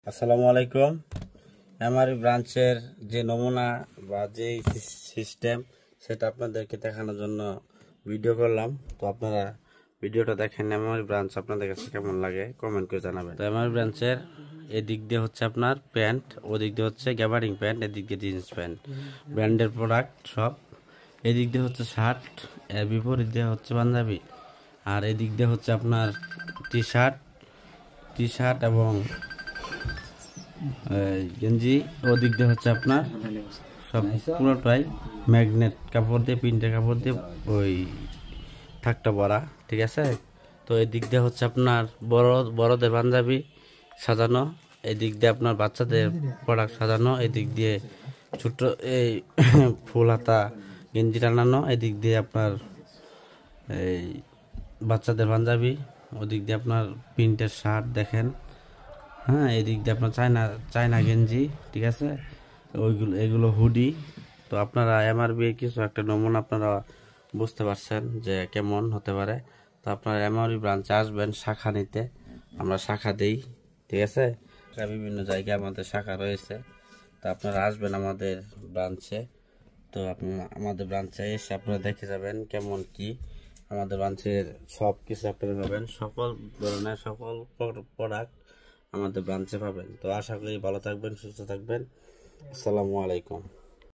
আসসালামু আলাইকুম। আমার ব্রাঞ্চের যে নমুনা বা যে সিস্টেম সেটা আপনাদেরকে দেখানোর জন্য ভিডিও করলাম। তো আপনারা ভিডিওটা দেখেন, আমার ব্রাঞ্চ আপনাদের কাছে কেমন লাগে কমেন্ট করে জানাবেন। তো আমার ব্রাঞ্চের এদিক দিয়ে হচ্ছে আপনার প্যান্ট, ওদিক দিয়ে হচ্ছে গ্যাবার্ডিং প্যান্ট, এদিক দিয়ে জিন্স প্যান্ট, ব্র্যান্ডের প্রোডাক্ট সব। এদিক দিয়ে হচ্ছে শার্ট, এর বিপরীত দিয়ে হচ্ছে পাঞ্জাবি, আর এদিক দিয়ে হচ্ছে আপনার টি শার্ট এবং গেঞ্জি। ওদিক দিয়ে হচ্ছে আপনার সব পুরোটাই ম্যাগনেট কাপড় দিয়ে, প্রিন্টের কাপড় দিয়ে ওই থাকটা ভরা, ঠিক আছে। তো এদিক দিয়ে হচ্ছে আপনার বড়দের পাঞ্জাবি সাজানো, এদিক দিয়ে আপনার বাচ্চাদের প্রোডাক্ট সাজানো, এদিক দিয়ে ছোট এই ফুল হাতা গেঞ্জি টানানো, এদিক দিয়ে আপনার এই বাচ্চাদের পাঞ্জাবি, ওদিক দিয়ে আপনার প্রিন্টের শার্ট দেখেন, হ্যাঁ। এদিক দিয়ে আপনার চায়না গেঞ্জি, ঠিক আছে। এগুলো হুডি। তো আপনারা এমআরবি কিছু একটা নমুনা আপনারা বুঝতে পারছেন যে কেমন হতে পারে। তো আপনারা এমআরবি ব্রাঞ্চে আসবেন শাখা নিতে, আমরা শাখা দেই, ঠিক আছে। বিভিন্ন জায়গায় আমাদের শাখা রয়েছে, তো আপনারা আসবেন আমাদের ব্রাঞ্চে। তো আমাদের ব্রাঞ্চে এসে আপনারা দেখে যাবেন কেমন কি। আমাদের ব্রাঞ্চের সব কিছু আপনারা পাবেন, সকল ধরনের সকল প্রোডাক্ট আমাদের ব্রাঞ্চে পাবেন। তো আশা করি ভালো থাকবেন, সুস্থ থাকবেন। আসসালামু আলাইকুম।